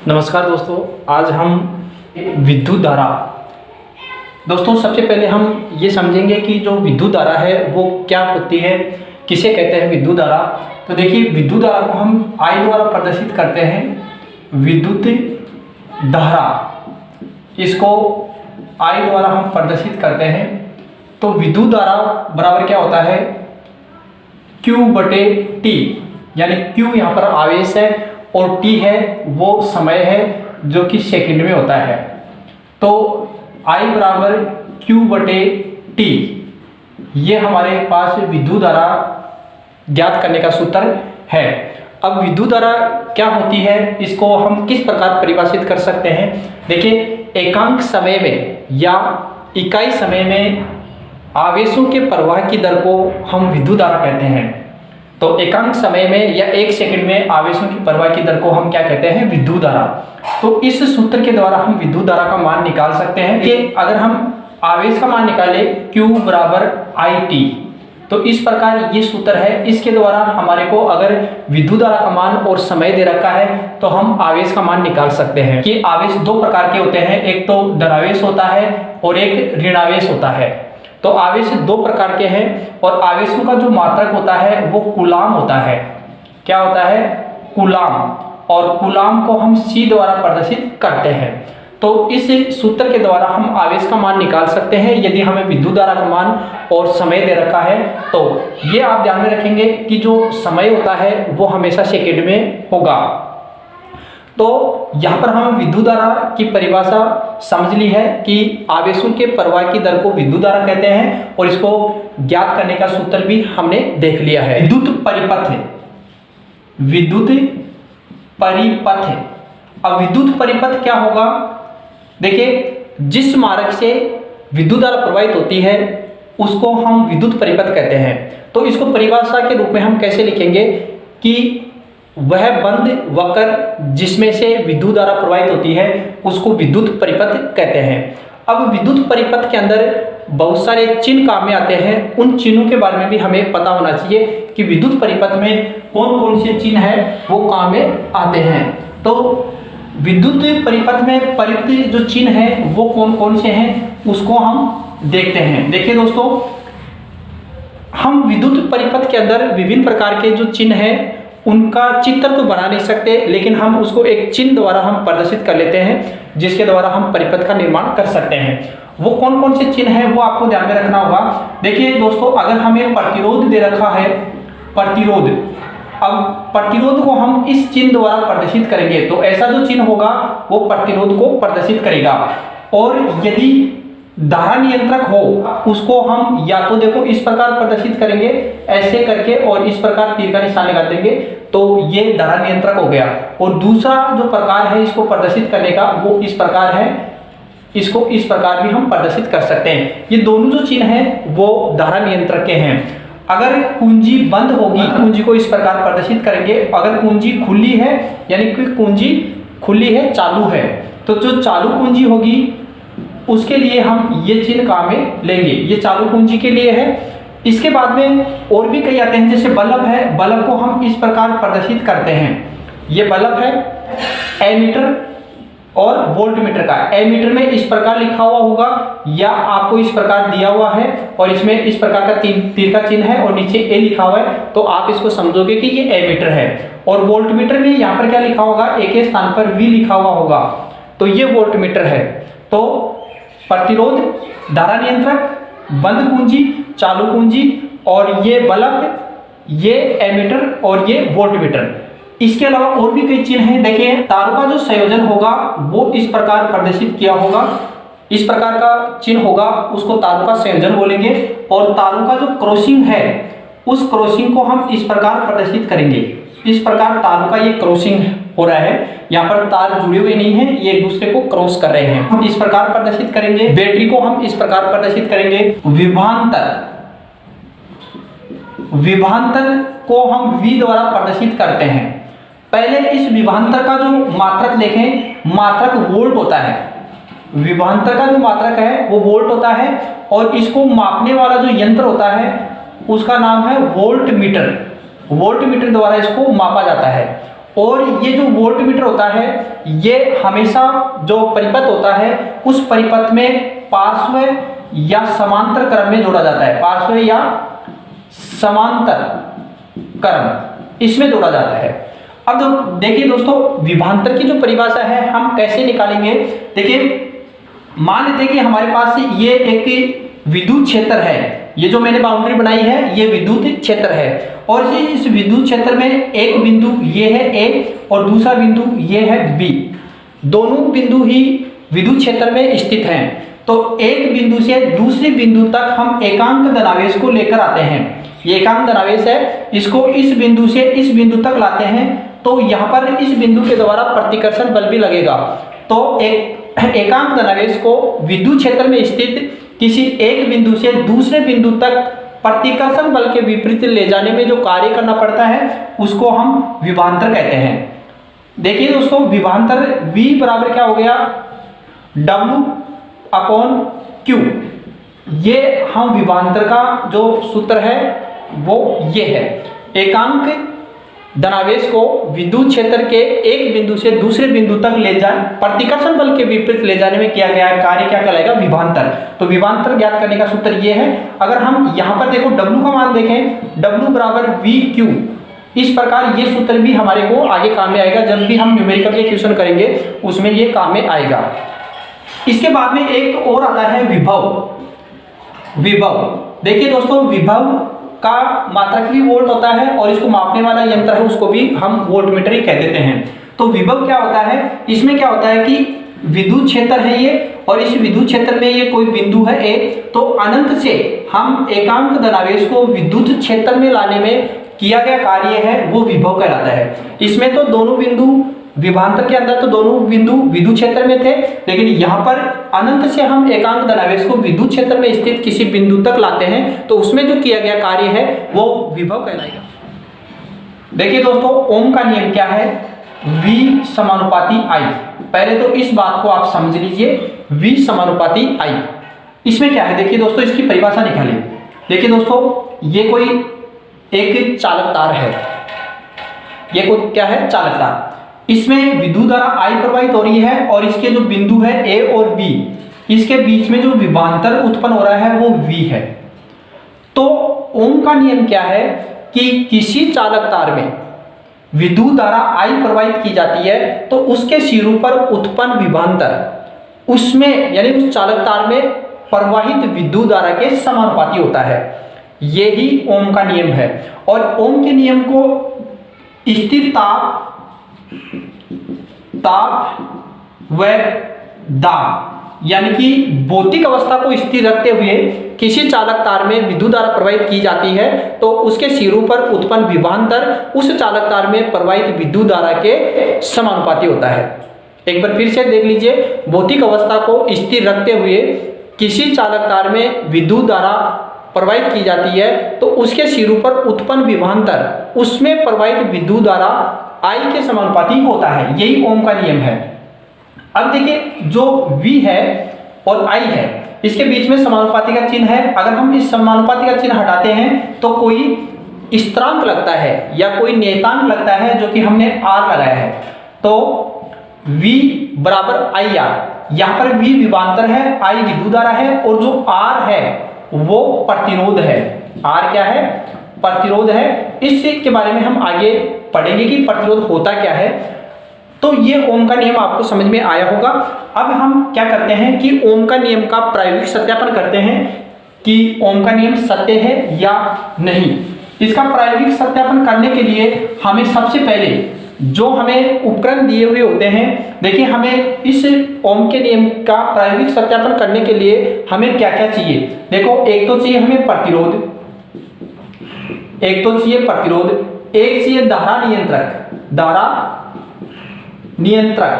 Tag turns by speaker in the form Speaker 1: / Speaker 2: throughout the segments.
Speaker 1: नमस्कार दोस्तों, आज हम विद्युत धारा। दोस्तों सबसे पहले हम ये समझेंगे कि जो विद्युत धारा है वो क्या होती है, किसे कहते हैं विद्युत धारा। तो देखिए, विद्युत धारा को हम I द्वारा प्रदर्शित करते हैं। विद्युत धारा, इसको I द्वारा हम प्रदर्शित करते हैं। तो विद्युत धारा बराबर क्या होता है, Q/T, यानी Q यहाँ पर आवेश है और T है वो समय है जो कि सेकंड में होता है। तो I बराबर Q/T, ये हमारे पास विद्युत धारा ज्ञात करने का सूत्र है। अब विद्युत धारा क्या होती है, इसको हम किस प्रकार परिभाषित कर सकते हैं। देखिए, एकांक समय में या इकाई समय में आवेशों के प्रवाह की दर को हम विद्युत धारा कहते हैं। तो एकांक समय में या एक सेकंड में आवेशों की प्रवाह की दर को हम क्या कहते हैं, विद्युत धारा। तो इस सूत्र के द्वारा हम विद्युत धारा का मान निकाल सकते हैं कि अगर हम आवेश का मान निकाले Q बराबर IT, तो इस प्रकार ये सूत्र है। इसके द्वारा हमारे को अगर विद्युत धारा का मान और समय दे रखा है तो हम आवेश का मान निकाल सकते हैं। कि आवेश दो प्रकार के होते हैं, एक तो धनावेश होता है और एक ऋणावेश होता है। तो आवेश दो प्रकार के हैं और आवेशों का जो मात्रक होता है वो कूलाम होता है। क्या होता है, कूलाम। और कूलाम को हम C द्वारा प्रदर्शित करते हैं। तो इस सूत्र के द्वारा हम आवेश का मान निकाल सकते हैं यदि हमें विद्युत धारा का मान और समय दे रखा है। तो ये आप ध्यान में रखेंगे कि जो समय होता है वो हमेशा सेकंड में होगा। तो यहाँ पर हम विद्युत धारा की परिभाषा समझ ली है कि आवेशों के प्रवाह की दर को विद्युत धारा कहते हैं और इसको ज्ञात करने का सूत्र भी हमने देख लिया है। विद्युत परिपथ, विद्युत परिपथ। अब विद्युत परिपथ क्या होगा, देखिए, जिस मार्ग से विद्युत धारा प्रवाहित होती है उसको हम विद्युत परिपथ कहते हैं। तो इसको परिभाषा के रूप में हम कैसे लिखेंगे कि वह बंद वक्र जिसमें से विद्युत धारा प्रवाहित होती है उसको विद्युत परिपथ कहते हैं। अब विद्युत परिपथ के अंदर बहुत सारे चिन्ह काम में आते हैं। उन चिन्हों के बारे में भी हमें पता होना चाहिए कि विद्युत परिपथ में कौन कौन से चिन्ह हैं वो काम में आते हैं। तो विद्युत परिपथ में परिवर्तित जो चिन्ह है वो कौन कौन से हैं उसको हम देखते हैं। देखिए दोस्तों, हम विद्युत परिपथ के अंदर विभिन्न प्रकार के जो चिन्ह हैं उनका चित्र तो बना नहीं सकते, लेकिन हम उसको एक चिन्ह द्वारा हम प्रदर्शित कर लेते हैं जिसके द्वारा हम परिपथ का निर्माण कर सकते हैं। वो कौन कौन से चिन्ह हैं वो आपको ध्यान में रखना होगा। देखिए दोस्तों, अगर हमें प्रतिरोध दे रखा है, प्रतिरोध, अब प्रतिरोध को हम इस चिन्ह द्वारा प्रदर्शित करेंगे तो ऐसा जो चिन्ह होगा वो प्रतिरोध को प्रदर्शित करेगा। और यदि धारा नियंत्रक हो उसको हम या तो देखो इस प्रकार प्रदर्शित करेंगे ऐसे करके और इस प्रकार तीर का निशान लगा देंगे तो ये धारा नियंत्रक हो गया। और दूसरा जो प्रकार है इसको प्रदर्शित करने का वो इस प्रकार है, इसको इस प्रकार भी हम प्रदर्शित कर सकते हैं। ये दोनों जो चिन्ह हैं वो धारा नियंत्रक के हैं। अगर कुंजी बंद होगी, कुंजी को इस प्रकार प्रदर्शित करेंगे। अगर कुंजी खुली है यानी कि कुंजी खुली है, चालू है, तो जो चालू कुंजी होगी उसके लिए हम ये चिन्ह काम में लेंगे। ये चालू कुंजी के लिए है। इसके बाद में और भी कई आते हैं, जैसे बल्ब है, बल्ब को हम इस प्रकार प्रदर्शित करते हैं। ये बल्ब है एमीटर और वोल्टमीटर का। एमीटर में इस प्रकार लिखा हुआ होगा या आपको इस प्रकार दिया हुआ है और इसमें इस प्रकार का तीर का चिन्ह है और नीचे ए लिखा हुआ है, तो आप इसको समझोगे कि ये एमीटर है। और वोल्टमीटर में यहाँ पर क्या लिखा होगा, ए के स्थान पर वी लिखा हुआ होगा, तो ये वोल्टमीटर है। तो प्रतिरोध, धारा नियंत्रक, बंद कुंजी, चालू कुंजी और ये बल्ब, ये एमीटर और ये वोल्टमीटर। इसके अलावा और भी कई चिन्ह हैं। देखिए, तारों का जो संयोजन होगा वो इस प्रकार प्रदर्शित किया होगा, इस प्रकार का चिन्ह होगा, उसको तारों का संयोजन बोलेंगे। और तारों का जो क्रॉसिंग है उस क्रॉसिंग को हम इस प्रकार प्रदर्शित करेंगे। इस प्रकार तारों का ये क्रॉसिंग हो रहा है, यहाँ पर तार जुड़े हुए नहीं हैं, ये एक दूसरे को क्रॉस कर रहे हैं, हम इस प्रकार प्रदर्शित करेंगे। बैटरी को हम इस प्रकार प्रदर्शित करेंगे। विभवांतर, विभवांतर को हम V द्वारा प्रदर्शित करते हैं। पहले इस विभवांतर का जो मात्रक देखें, मात्रक वोल्ट होता है। विभवांतर का जो मात्रक है वो वोल्ट होता है और इसको मापने वाला जो यंत्र होता है उसका नाम है वोल्टमीटर। वोल्टमीटर द्वारा इसको मापा जाता है। और ये जो वोल्टमीटर होता है ये हमेशा जो परिपथ होता है उस परिपथ में पार्श्व या समांतर क्रम में जोड़ा जाता है, पार्श्व या समांतर क्रम इसमें जोड़ा जाता है। अब देखिए दोस्तों, विभवांतर की जो परिभाषा है हम कैसे निकालेंगे। देखिए मान लेते हैं कि हमारे पास ये एक विद्युत क्षेत्र है, ये जो मैंने बाउंड्री बनाई है ये विद्युत क्षेत्र है, और इस विद्युत क्षेत्र में एक बिंदु ये है ए और दूसरा बिंदु ये है बी, दोनों बिंदु ही विद्युत क्षेत्र में स्थित हैं। तो एक बिंदु से दूसरे बिंदु तक हम एकांक धनावेश को लेकर आते हैं, ये एकांक धनावेश है, इसको इस बिंदु से इस बिंदु तक लाते हैं, तो यहाँ पर इस बिंदु के द्वारा प्रतिकर्षण बल भी लगेगा। तो एकांक धनावेश को विद्युत क्षेत्र में स्थित किसी एक बिंदु से दूसरे बिंदु तक प्रतिकर्षण बल के विपरीत ले जाने में जो कार्य करना पड़ता है उसको हम विभवांतर कहते हैं। देखिए दोस्तों, विभवांतर V बराबर क्या हो गया, W/Q। ये हम विभवांतर का जो सूत्र है वो ये है, एकांक धनावेश को विद्युत क्षेत्र के एक बिंदु से दूसरे बिंदु तक ले जाए, प्रतिकर्षण बल के विपरीत ले जाने में किया गया कार्य क्या कहलाएगा, विभवांतर। तो विभवांतर ज्ञात करने का सूत्र ये है। अगर हम यहाँ पर देखो W का मान देखें, W बराबर VQ, इस प्रकार ये सूत्र भी हमारे को आगे काम में आएगा, जब भी हम न्यूमेरिकल के क्वेश्चन करेंगे उसमें ये काम में आएगा। इसके बाद में एक और आता है विभव। देखिए दोस्तों, विभव का मात्रक भी वोल्ट होता है और इसको मापने वाला यंत्र है उसको भी हम वोल्टमीटर ही कह देते हैं। तो विभव क्या होता है, इसमें क्या होता है कि विद्युत क्षेत्र है ये, और इस विद्युत क्षेत्र में ये कोई बिंदु है ए, तो अनंत से हम एकांक धनावेश को विद्युत क्षेत्र में लाने में किया गया कार्य है वो विभव कहलाता है। इसमें तो दोनों बिंदु विभवांतर के अंदर तो दोनों बिंदु विद्युत क्षेत्र में थे, लेकिन यहाँ पर अनंत से हम एकांक धनावेश को विद्युत क्षेत्र में स्थित किसी बिंदु तक लाते हैं, तो उसमें जो किया गया कार्य है वो विभव कहलाएगा। देखिए दोस्तों, ओम का नियम क्या है, V समानुपाती I। पहले तो इस बात को आप समझ लीजिए, V समानुपाती I। इसमें क्या है, देखिए दोस्तों, इसकी परिभाषा निकालिए। देखिए दोस्तों, ये कोई एक चालक तार है, ये कोई क्या है, चालक तार। इसमें विद्युत धारा I प्रवाहित हो रही है और इसके जो बिंदु है A और B, इसके बीच में जो विभवांतर उत्पन्न हो रहा है वो V है। तो ओम का नियम क्या है कि किसी चालक तार में विद्युत धारा I प्रवाहित की जाती है तो उसके सिरों पर उत्पन्न विभवांतर उसमें यानी उस चालक तार में प्रवाहित विद्युत धारा के समानुपाती होता है। यही ओम का नियम है। और ओम के नियम को स्थिर ताप व दाब यानी कि भौतिक अवस्था को स्थिर रखते हुए किसी चालक तार में विद्युत धारा प्रवाहित की जाती है तो उसके सिरों पर उत्पन्न विभवांतर उस चालक तार में प्रवाहित विद्युत धारा के समानुपाती होता है। एक बार फिर से देख लीजिए, भौतिक अवस्था को स्थिर रखते हुए किसी चालक तार में विद्युत धारा प्रवाहित की जाती है तो उसके सिरों पर उत्पन्न विभवांतर उसमें प्रवाहित विद्युत धारा I के समानुपाती होता है। यही ओम का नियम है। अब देखिए, जो V है और I है, इसके बीच में समानुपाती का चिन्ह है। अगर हम इस समानुपाती का चिन्ह हटाते हैं तो कोई स्थिरांक लगता है या कोई नियतांक लगता है जो कि हमने R लगाया है। तो V बराबर IR, यहाँ पर V विभवांतर है, I विद्युत धारा है और जो R है वो प्रतिरोध है। R क्या है, प्रतिरोध है। इसके बारे में हम आगे पढ़ेंगे कि प्रतिरोध होता क्या है। तो ये ओम का नियम आपको समझ में आया होगा। अब हम क्या करते हैं कि ओम का नियम का प्रायोगिक सत्यापन करते हैं कि ओम का नियम सत्य है या नहीं। इसका प्रायोगिक सत्यापन करने के लिए हमें सबसे पहले जो हमें उपकरण दिए हुए होते हैं, देखिए हमें इस ओम के नियम का प्रायोगिक सत्यापन करने के लिए हमें क्या क्या चाहिए। देखो, एक तो चाहिए हमें प्रतिरोध, एक चाहिए धारा नियंत्रक,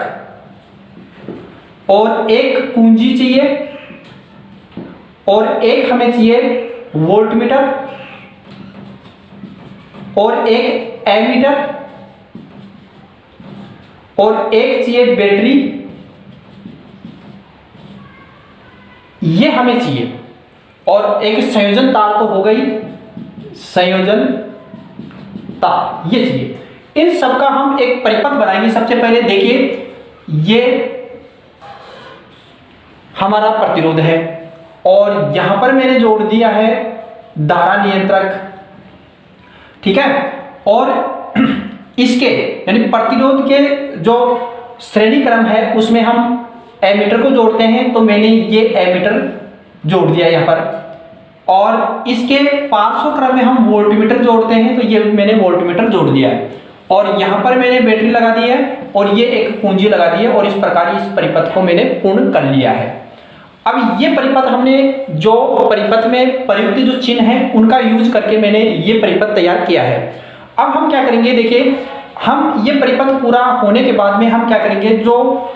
Speaker 1: और एक कुंजी चाहिए, और एक हमें चाहिए वोल्टमीटर, और एक एमीटर, और एक चाहिए बैटरी। ये हमें चाहिए। और एक संयोजन तार तो हो गई, संयोजन तार ये चाहिए। इन सब का हम एक परिपथ बनाएंगे। सबसे पहले देखिए, ये हमारा प्रतिरोध है और यहां पर मैंने जोड़ दिया है धारा नियंत्रक, ठीक है। और इसके यानी प्रतिरोध के जो श्रेणी क्रम है उसमें हम एमीटर को जोड़ते हैं, तो मैंने ये एमीटर जोड़ दिया यहां पर। और इसके पार्श्व क्रम में हम वोल्टमीटर जोड़ते हैं, तो ये मैंने वोल्टमीटर जोड़ दिया है। और यहां पर मैंने बैटरी लगा दी है और ये एक पूंजी लगा दी है, और इस प्रकार इस परिपथ को मैंने पूर्ण कर लिया है। अब ये परिपथ हमने जो परिपथ में प्रयुक्त जो चिन्ह है उनका यूज करके मैंने ये परिपथ तैयार किया है। अब हम क्या करेंगे, देखिए हम ये परिपथ पूरा होने के बाद में हम क्या करेंगे, जो